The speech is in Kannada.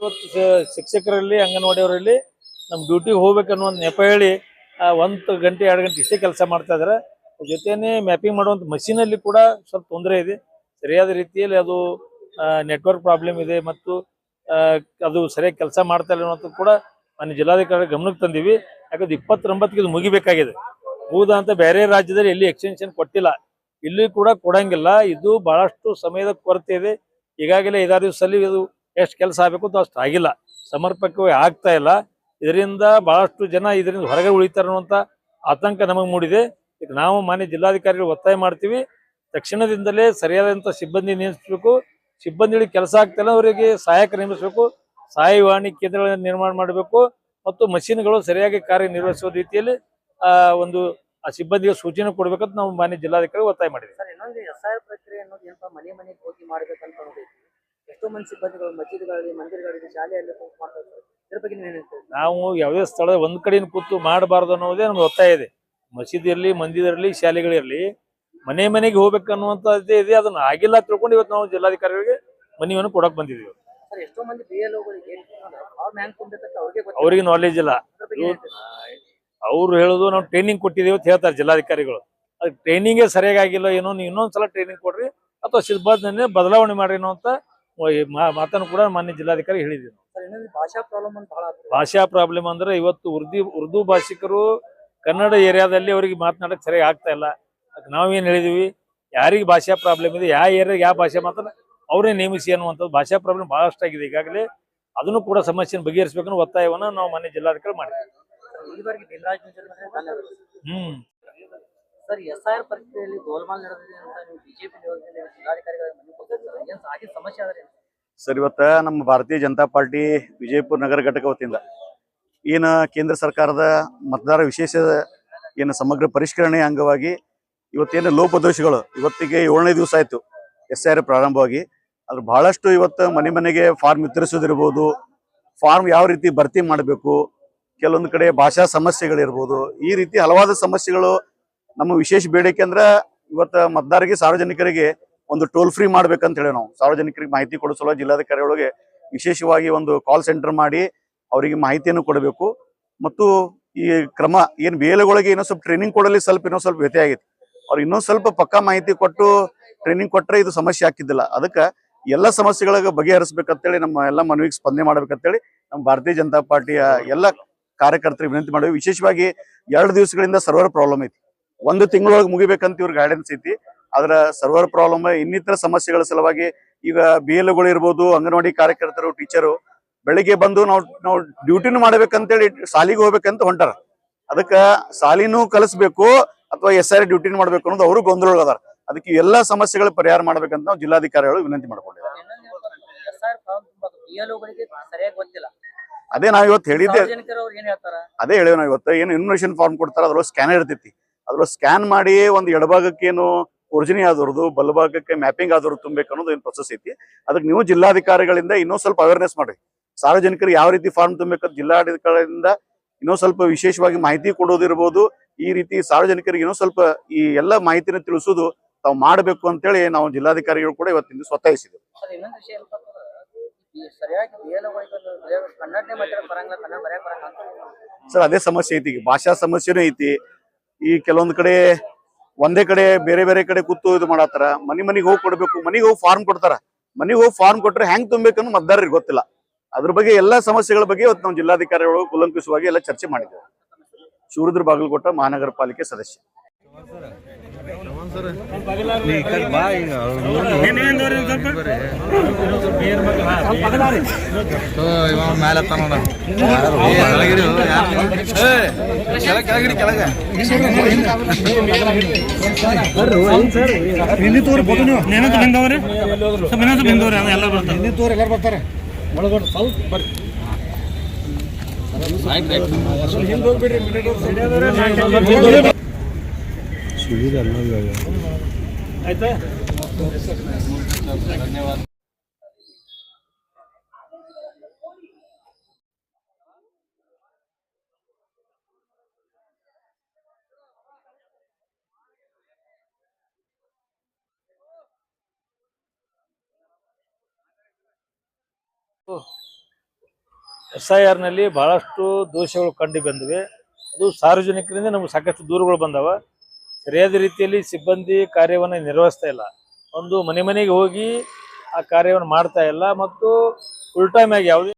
ಇವತ್ತು ಶಿಕ್ಷಕರಲ್ಲಿ ಅಂಗನವಾಡಿಯವರಲ್ಲಿ ನಮ್ಮ ಡ್ಯೂಟಿಗೆ ಹೋಗ್ಬೇಕನ್ನೋ ಒಂದು ನೆಪ ಹೇಳಿ 1 ಗಂಟೆ 2 ಗಂಟೆ ಇಷ್ಟೇ ಕೆಲಸ ಮಾಡ್ತಾ ಇದ್ದಾರೆ. ಜೊತೆನೇ ಮ್ಯಾಪಿಂಗ್ ಮಾಡುವಂಥ ಮಷೀನಲ್ಲಿ ಕೂಡ ಸ್ವಲ್ಪ ತೊಂದರೆ ಇದೆ. ಸರಿಯಾದ ರೀತಿಯಲ್ಲಿ ಅದು ನೆಟ್ವರ್ಕ್ ಪ್ರಾಬ್ಲಮ್ ಇದೆ ಮತ್ತು ಅದು ಸರಿಯಾಗಿ ಕೆಲಸ ಮಾಡ್ತಾ ಇಲ್ಲ ಅನ್ನೋದು ಕೂಡ ಮಾನ್ಯ ಜಿಲ್ಲಾಧಿಕಾರಿ ಗಮನಕ್ಕೆ ತಂದೀವಿ. ಯಾಕಂದ್ರೆ 29ಕ್ಕೆ ಇದು ಮುಗಿಬೇಕಾಗಿದೆ. ಅಂತ ಬೇರೆ ರಾಜ್ಯದಲ್ಲಿ ಎಲ್ಲಿ ಎಕ್ಸ್ಟೆನ್ಷನ್ ಕೊಟ್ಟಿಲ್ಲ, ಇಲ್ಲಿ ಕೂಡ ಕೊಡಂಗಿಲ್ಲ. ಇದು ಬಹಳಷ್ಟು ಸಮಯದ ಕೊರತೆ ಇದೆ. ಈಗಾಗಲೇ 5-6 ದಿವಸದಲ್ಲಿ ಇದು ಎಷ್ಟು ಕೆಲಸ ಆಗಬೇಕು ಅಂತ ಅಷ್ಟು ಆಗಿಲ್ಲ, ಸಮರ್ಪಕವಾಗಿ ಆಗ್ತಾ ಇಲ್ಲ. ಇದರಿಂದ ಬಹಳಷ್ಟು ಜನ ಇದರಿಂದ ಹೊರಗೆ ಉಳಿತಾರೆ ಅನ್ನುವಂಥ ಆತಂಕ ನಮಗೆ ಮೂಡಿದೆ. ಈಗ ನಾವು ಮಾನ್ಯ ಜಿಲ್ಲಾಧಿಕಾರಿಗಳು ಒತ್ತಾಯ ಮಾಡ್ತೀವಿ, ತಕ್ಷಣದಿಂದಲೇ ಸರಿಯಾದಂಥ ಸಿಬ್ಬಂದಿ ನೇಮಿಸಬೇಕು. ಸಿಬ್ಬಂದಿಗಳಿಗೆ ಕೆಲಸ ಆಗ್ತಿಲ್ಲ, ಅವರಿಗೆ ಸಹಾಯಕ ನೇಮಿಸಬೇಕು. ಸಹಾಯವಾಣಿ ಕೇಂದ್ರಗಳನ್ನು ನಿರ್ಮಾಣ ಮಾಡಬೇಕು ಮತ್ತು ಮಷೀನ್ಗಳು ಸರಿಯಾಗಿ ಕಾರ್ಯನಿರ್ವಹಿಸುವ ರೀತಿಯಲ್ಲಿ ಒಂದು ಆ ಸಿಬ್ಬಂದಿಗೆ ಸೂಚನೆ ಕೊಡ್ಬೇಕಂತ ನಾವು ಮಾನ್ಯ ಜಿಲ್ಲಾಧಿಕಾರಿ ಒತ್ತಾಯ ಮಾಡಿದ್ವಿ. ಸರ್, ಇನ್ನೊಂದು SIR ಪ್ರಕ್ರಿಯೆ ಅನ್ನೋದು ಏನಪ್ಪ, ಮನೆ ಮನೆಗೆ ಹೋಗಿ ಮಾಡಬೇಕಂತ ಅನ್ನೋದೈತಿ. ಎಷ್ಟೋ ಮಂದಿ ಸಿಬ್ಬಂದಿಗಳು ಮಸ್ಜಿದ್ಗಳಲ್ಲಿ, ಮಂದಿರಗಳಲ್ಲಿ, ಶಾಲೆಯಲ್ಲಿ ಮಾಡ್ತಾರೆ. ಇದ್ರ ಬಗ್ಗೆ ನೀವು ಹೇಳ್ತೀವಿ? ನಾವು ಯಾವುದೇ ಸ್ಥಳದ ಒಂದ್ ಕಡೆಯಿಂದ ಕೂತು ಮಾಡಬಾರ್ದು ಅನ್ನೋದೇ ನಮ್ಗೆ ಒತ್ತಾಯ ಇದೆ. ಮಸೀದಿ ಇರಲಿ, ಮಂದಿರಲಿ, ಶಾಲೆಗಳಿರಲಿ, ಮನೆ ಮನೆಗೆ ಹೋಗ್ಬೇಕನ್ನುವಂಥದ್ದೇ ಇದೆ. ಅದನ್ನ ಆಗಿಲ್ಲ ತಿಳ್ಕೊಂಡು ಇವತ್ತು ನಾವು ಜಿಲ್ಲಾಧಿಕಾರಿಗಳಿಗೆ ಮನವಿಯನ್ನು ಕೊಡಕ್ ಬಂದಿದ್ದೀವಿ. ಎಷ್ಟೋ ಮಂದಿ BLOಗಳಿಗೆ ಅವ್ರಿಗೆ ನಾಲೆಜ್ ಇಲ್ಲ. ಅವ್ರು ಹೇಳೋದು ನಾವು ಟ್ರೈನಿಂಗ್ ಕೊಟ್ಟಿದ್ದೀವಿ ಅಂತ ಹೇಳ್ತಾರೆ ಜಿಲ್ಲಾಧಿಕಾರಿಗಳು. ಅದು ಟ್ರೈನಿಂಗೇ ಸರಿಯಾಗಿಲ್ಲ, ಏನೋ ನೀವು ಇನ್ನೊಂದ್ಸಲ ಟ್ರೈನಿಂಗ್ ಕೊಡ್ರಿ ಅಥವಾ ಸಿಬ್ಬಂದಿ ಬದಲಾವಣೆ ಮಾಡ್ರಿ ಅನ್ನೋಂಥ ಮಾತನ್ನು ಕೂಡ ಮಾನ್ಯ ಜಿಲ್ಲಾಧಿಕಾರಿ ಹೇಳಿದ್ದೀವಿ. ಭಾಷಾ ಪ್ರಾಬ್ಲಮ್ ಅಂದ್ರೆ ಇವತ್ತು ಉರ್ದು ಭಾಷಿಕರು ಕನ್ನಡ ಏರಿಯಾದಲ್ಲಿ ಅವರಿಗೆ ಮಾತನಾಡಕ್ ಸರಿಯಾಗಿ ಆಗ್ತಾ ಇಲ್ಲ. ನಾವೇನು ಹೇಳಿದೀವಿ, ಯಾರಿಗೆ ಭಾಷಾ ಪ್ರಾಬ್ಲಮ್ ಇದೆ, ಯಾವ ಏರಿಯಾಗ ಯಾವ ಭಾಷೆ ಮಾತ್ರ ಅವರೇ ನೇಮಿಸಿ ಅನ್ನುವಂಥದ್ದು. ಭಾಷಾ ಪ್ರಾಬ್ಲಮ್ ಬಹಳಷ್ಟಾಗಿದೆ. ಈಗಾಗಲೇ ಅದನ್ನು ಕೂಡ ಸಮಸ್ಯೆನ ಬಗೆಹರಿಸಬೇಕನ್ನೋ ಒತ್ತಾಯವನ್ನು ನಾವು ಮಾನ್ಯ ಜಿಲ್ಲಾಧಿಕಾರಿ ಮಾಡಿದ್ದೀವಿ. ಸರ್, SIR ಪ್ರಕ್ರಿಯೆಯಲ್ಲಿ ಗೋಲ್ಮಾಲ್ ನಡೆದಿದೆ ಅಂತ ನೀವು ಬಿಜೆಪಿ ಜಿಲ್ಲಾಧಿಕಾರಿಗಳ ಸಮಸ್ಯೆ ಆದ್ರೆ ಸರ್, ಇವತ್ತ ನಮ್ಮ ಭಾರತೀಯ ಜನತಾ ಪಾರ್ಟಿ ವಿಜಯಪುರ ನಗರ ಘಟಕ ವತಿಯಿಂದ ಏನು ಕೇಂದ್ರ ಸರ್ಕಾರದ ಮತದಾರ ವಿಶೇಷ ಏನು ಸಮಗ್ರ ಪರಿಷ್ಕರಣೆ ಅಂಗವಾಗಿ ಇವತ್ತೇನು ಲೋಪದೋಷಗಳು ಇವತ್ತಿಗೆ 7ನೇ ದಿವಸ ಆಯ್ತು SIR ಪ್ರಾರಂಭವಾಗಿ. ಅದ್ರ ಬಹಳಷ್ಟು ಇವತ್ತು ಮನೆ ಮನೆಗೆ ಫಾರ್ಮ್ ವಿತರಿಸೋದಿರ್ಬೋದು, ಫಾರ್ಮ್ ಯಾವ ರೀತಿ ಭರ್ತಿ ಮಾಡಬೇಕು, ಕೆಲವೊಂದು ಕಡೆ ಭಾಷಾ ಸಮಸ್ಯೆಗಳಿರ್ಬೋದು, ಈ ರೀತಿ ಹಲವಾರು ಸಮಸ್ಯೆಗಳು ನಮ್ಮ ವಿಶೇಷ ಬೇಡಿಕೆ ಅಂದ್ರೆ ಇವತ್ತು ಮತದಾರರಿಗೆ, ಸಾರ್ವಜನಿಕರಿಗೆ ಒಂದು ಟೋಲ್ ಫ್ರೀ ಮಾಡ್ಬೇಕಂತ ಹೇಳಿ ನಾವು ಸಾರ್ವಜನಿಕರಿಗೆ ಮಾಹಿತಿ ಕೊಡೋ ಸಲುವಾಗಿ ಜಿಲ್ಲಾಧಿಕಾರಿಗಳಿಗೆ ವಿಶೇಷವಾಗಿ ಒಂದು ಕಾಲ್ ಸೆಂಟರ್ ಮಾಡಿ ಅವರಿಗೆ ಮಾಹಿತಿಯನ್ನು ಕೊಡಬೇಕು. ಮತ್ತು ಈ ಕ್ರಮ ಏನು BLOಗಳಿಗೆ ಇನ್ನೂ ಸ್ವಲ್ಪ ಟ್ರೈನಿಂಗ್ ಕೊಡಲಿ ಇನ್ನೂ ಸ್ವಲ್ಪ ವ್ಯತ್ಯಯ ಆಗೈತಿ. ಅವ್ರು ಇನ್ನೊಂದು ಸ್ವಲ್ಪ ಪಕ್ಕಾ ಮಾಹಿತಿ ಕೊಟ್ಟು ಟ್ರೈನಿಂಗ್ ಕೊಟ್ಟರೆ ಇದು ಸಮಸ್ಯೆ ಆಗ್ತಿದ್ದಿಲ್ಲ. ಅದಕ್ಕೆ ಎಲ್ಲ ಸಮಸ್ಯೆಗಳಿಗೆ ಬಗೆಹರಿಸಬೇಕಂತೇಳಿ ನಮ್ಮ ಎಲ್ಲ ಮನವಿಗೆ ಸ್ಪಂದನೆ ಮಾಡ್ಬೇಕಂತೇಳಿ ನಮ್ಮ ಭಾರತೀಯ ಜನತಾ ಪಾರ್ಟಿಯ ಎಲ್ಲ ಕಾರ್ಯಕರ್ತರಿಗೆ ವಿನಂತಿ ಮಾಡಿವಿ. ವಿಶೇಷವಾಗಿ 2 ದಿವಸಗಳಿಂದ ಸರ್ವರ್ ಪ್ರಾಬ್ಲಮ್ ಐತಿ. 1 ತಿಂಗಳೊಳಗೆ ಮುಗಿಬೇಕಂತ ಇವ್ರ ಗೈಡೆನ್ಸ್ ಐತಿ. ಅದರ ಸರ್ವರ್ ಪ್ರಾಬ್ಲಮ್, ಇನ್ನಿತರ ಸಮಸ್ಯೆಗಳ ಸಲುವಾಗಿ ಈಗ BLOಗಳು ಇರ್ಬೋದು, ಅಂಗನವಾಡಿ ಕಾರ್ಯಕರ್ತರು, ಟೀಚರು ಬೆಳಿಗ್ಗೆ ಬಂದು ನಾವು ಡ್ಯೂಟಿನೂ ಮಾಡ್ಬೇಕಂತೇಳಿ ಸಾಲಿಗೆ ಹೋಗ್ಬೇಕಂತ ಹೊಂಟಾರ. ಅದಕ್ಕೆ ಸಾಲಿನೂ ಕಲಿಸ್ಬೇಕು ಅಥವಾ SIR ಡ್ಯೂಟಿನೂ ಮಾಡ್ಬೇಕು ಅನ್ನೋದು ಅವರು ಗೊಂದಲ ಅದಾರ. ಅದಕ್ಕೆ ಎಲ್ಲಾ ಸಮಸ್ಯೆಗಳ ಪರಿಹಾರ ಮಾಡ್ಬೇಕಂತ ನಾವು ಜಿಲ್ಲಾಧಿಕಾರಿಗಳು ವಿನಂತಿ ಮಾಡ್ಕೊಂಡಿದ್ದೀವಿ. ಅದೇ ನಾವ್ ಇವತ್ತು ಹೇಳಿದ್ದೆ, ಅದೇ ಹೇಳೇವ್ ನಾವ್ ಇವತ್ತು. ಏನು ಇನ್ಫಾರ್ಮೇಶನ್ ಫಾರ್ಮ್ ಕೊಡ್ತಾರ, ಅದ್ರೊಳಗೆ ಸ್ಕ್ಯಾನರ್ ಇರ್ತೈತಿ. ಅದ್ರೊಳಗೆ ಸ್ಕ್ಯಾನ್ ಮಾಡಿ ಒಂದು ಎಡಭಾಗಕ್ಕೆ ಏನು ಒರಿಜಿನಿ ಆದವ್ರದ್ದು, ಬಲಭಾಗಕ್ಕೆ ಮ್ಯಾಪಿಂಗ್ ಆದವ್ರು ತುಂಬಬೇಕು ಅನ್ನೋದು ಏನು ಪ್ರೊಸೆಸ್ ಐತಿ. ಅದಕ್ಕೆ ನೀವು ಜಿಲ್ಲಾಧಿಕಾರಿಗಳಿಂದ ಇನ್ನೂ ಸ್ವಲ್ಪ ಅವೇರ್ನೆಸ್ ಮಾಡಿ, ಸಾರ್ವಜನಿಕರಿಗೆ ಯಾವ ರೀತಿ ಫಾರ್ಮ್ ತುಂಬಬೇಕಂತ ಜಿಲ್ಲಾಧಿಕಾರಿಗಳಿಂದ ಇನ್ನೂ ಸ್ವಲ್ಪ ವಿಶೇಷವಾಗಿ ಮಾಹಿತಿ ಕೊಡೋದಿರ್ಬೋದು. ಈ ರೀತಿ ಸಾರ್ವಜನಿಕರಿಗೆ ಇನ್ನೂ ಸ್ವಲ್ಪ ಈ ಎಲ್ಲ ಮಾಹಿತಿನ ತಿಳಿಸೋದು ತಾವು ಮಾಡಬೇಕು ಅಂತೇಳಿ ನಾವು ಜಿಲ್ಲಾಧಿಕಾರಿಗಳು ಕೂಡ ಇವತ್ತಿಂದ ಒತ್ತಾಯಿಸಿದ್ವಿ. ಸರ್, ಅದೇ ಸಮಸ್ಯೆ ಐತಿ. ಈಗ ಭಾಷಾ ಸಮಸ್ಯೆನೂ ಐತಿ. ಈ ಕೆಲವೊಂದು ಕಡೆ ಒಂದೇ ಕಡೆ ಬೇರೆ ಬೇರೆ ಕಡೆ ಕೂತು ಇದು ಮಾಡತ್ತಾರ. ಮನೆಗೆ ಹೋಗಿ ಕೊಡ್ಬೇಕು, ಮನೆಗೆ ಹೋಗಿ ಫಾರ್ಮ್ ಕೊಡ್ತಾರ. ಮನೆಗೆ ಹೋಗಿ ಫಾರ್ಮ್ ಕೊಟ್ರೆ ಹೆಂಗ್ ತುಂಬಬೇಕನ್ನೋ ಮತದಾರರಿಗೆ ಗೊತ್ತಿಲ್ಲ. ಅದ್ರ ಬಗ್ಗೆ ಎಲ್ಲಾ ಸಮಸ್ಯೆಗಳ ಬಗ್ಗೆ ಇವತ್ತು ನಾವು ಜಿಲ್ಲಾಧಿಕಾರಿಗಳು ಕೂಲಂಕುಷವಾಗಿ ಎಲ್ಲ ಚರ್ಚೆ ಮಾಡಿದ್ದೇವೆ. ಶಿವರುದ್ರ ಬಾಗಲಕೋಟ ಮಹಾನಗರ ಪಾಲಿಕೆ ಸದಸ್ಯ. ಆಯ್ತಾ? ಧನ್ಯವಾದ. SIR ನಲ್ಲಿ ಬಹಳಷ್ಟು ದೋಷಗಳು ಕಂಡು ಬಂದಿವೆ. ಅದು ಸಾರ್ವಜನಿಕರಿಂದ ನಮಗೆ ಸಾಕಷ್ಟು ದೂರುಗಳು ಬಂದವ. ಸರಿಯಾದ ರೀತಿಯಲ್ಲಿ ಸಿಬ್ಬಂದಿ ಕಾರ್ಯವನ್ನು ನಿರ್ವಹಿಸ್ತಾ ಇಲ್ಲ. ಒಂದು ಮನೆ ಮನೆಗೆ ಹೋಗಿ ಆ ಕಾರ್ಯವನ್ನು ಮಾಡ್ತಾ ಇಲ್ಲ ಮತ್ತು ಫುಲ್ ಟೈಮ್ ಆಗಿ ಯಾವುದೇ